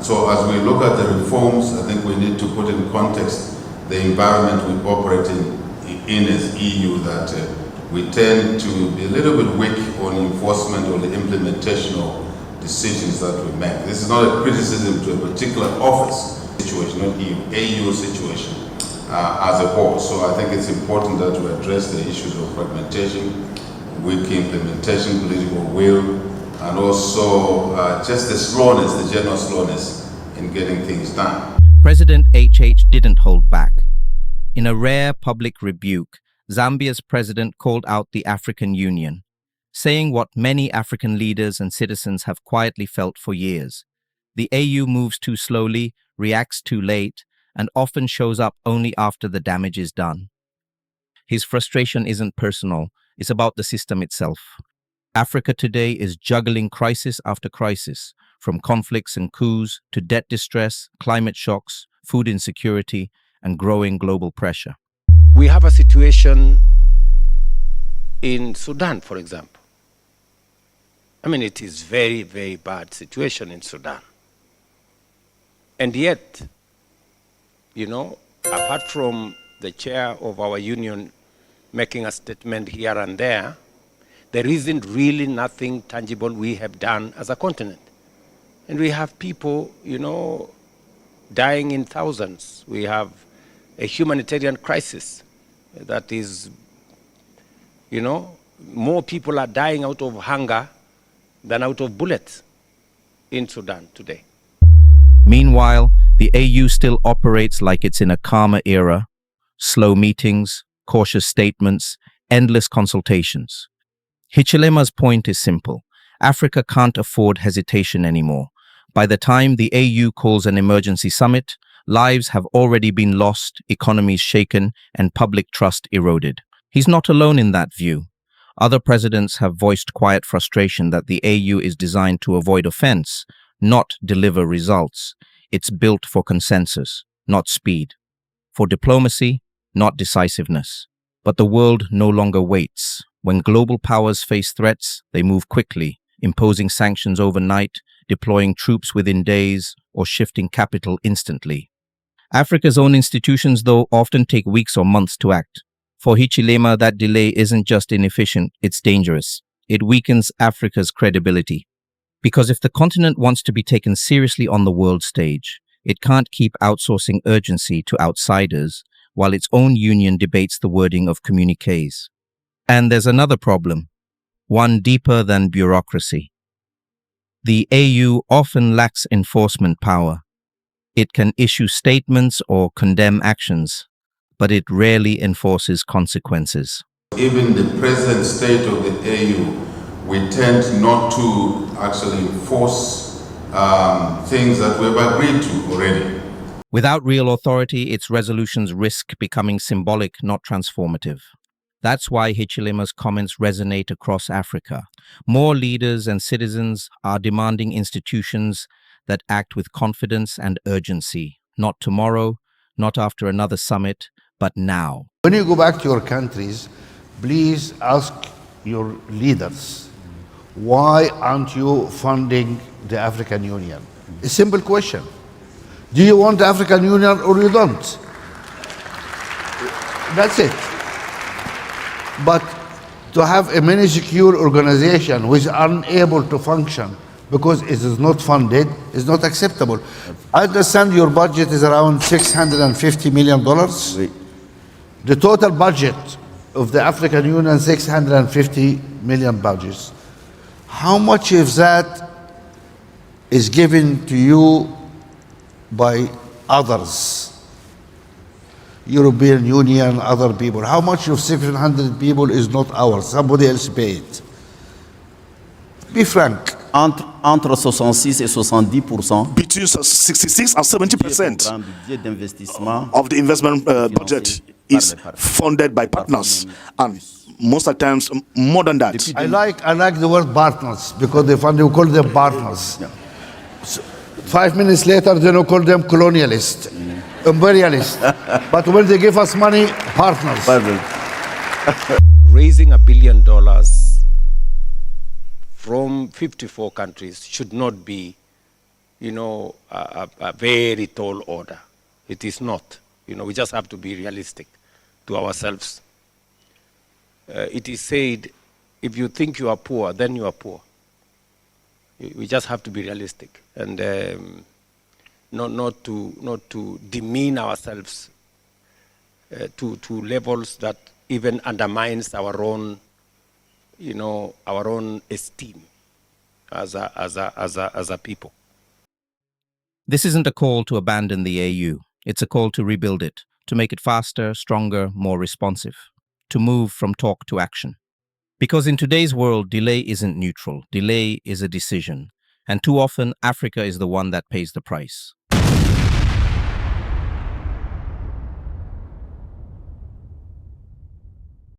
And so as we look at the reforms, I think we need to put in context the environment we operate in as EU, that we tend to be a little bit weak on enforcement or the implementation of decisions that we make. This is not a criticism to a particular office situation, not EU situation as a whole. So I think it's important that we address the issues of fragmentation, weak implementation, political will, and also just the slowness, the general slowness in getting things done. President HH didn't hold back. In a rare public rebuke, Zambia's president called out the African Union, saying what many African leaders and citizens have quietly felt for years. The AU moves too slowly, reacts too late, and often shows up only after the damage is done. His frustration isn't personal, it's about the system itself. Africa today is juggling crisis after crisis, from conflicts and coups to debt distress, climate shocks, food insecurity, and growing global pressure. We have a situation in Sudan, for example. I mean, it is very, very bad situation in Sudan. And yet, you know, apart from the chair of our union making a statement here and there isn't really nothing tangible we have done as a continent. And we have people, you know, dying in thousands. We have a humanitarian crisis that is, you know, more people are dying out of hunger than out of bullets in Sudan today. Meanwhile, the AU still operates like it's in a calmer era. Slow meetings, cautious statements, endless consultations. Hichilema's point is simple. Africa can't afford hesitation anymore. By the time the AU calls an emergency summit, lives have already been lost, economies shaken, and public trust eroded. He's not alone in that view. Other presidents have voiced quiet frustration that the AU is designed to avoid offense, not deliver results. It's built for consensus, not speed. For diplomacy, not decisiveness. But the world no longer waits. When global powers face threats, they move quickly, imposing sanctions overnight, deploying troops within days, or shifting capital instantly. Africa's own institutions, though, often take weeks or months to act. For Hichilema, that delay isn't just inefficient, it's dangerous. It weakens Africa's credibility. Because if the continent wants to be taken seriously on the world stage, it can't keep outsourcing urgency to outsiders while its own union debates the wording of communiques. And there's another problem, one deeper than bureaucracy. The AU often lacks enforcement power. It can issue statements or condemn actions, but it rarely enforces consequences. Even the present state of the AU, we tend not to actually enforce things that we've agreed to already. Without real authority, its resolutions risk becoming symbolic, not transformative. That's why Hichilema's comments resonate across Africa. More leaders and citizens are demanding institutions that act with confidence and urgency, not tomorrow, not after another summit, but now. When you go back to your countries, please ask your leaders, why aren't you funding the African Union? A simple question. Do you want the African Union or you don't? That's it. But to have a minuscule organization which is unable to function because it is not funded is not acceptable. I understand your budget is around $650 million. Oui. The total budget of the African Union, 650 million budgets. How much of that is given to you by others? European Union, other people. How much of 700 people is not ours? Somebody else paid. Be frank. Entre 66 et 70%. Between 66 and 70% of the investment budget is funded by partners, and most of the times more than that. I like the word partners because they call them partners. Yeah. So 5 minutes later, they don't call them colonialists, imperialists. But when they give us money, partners. Raising $1 billion from 54 countries should not be, a very tall order. It is not. We just have to be realistic to ourselves. It is said, if you think you are poor, then you are poor. We just have to be realistic and not to demean ourselves to levels that even undermines our own esteem as a people. This isn't a call to abandon the AU. It's a call to rebuild it, to make it faster, stronger, more responsive, to move from talk to action. Because in today's world, delay isn't neutral. Delay is a decision. And too often, Africa is the one that pays the price.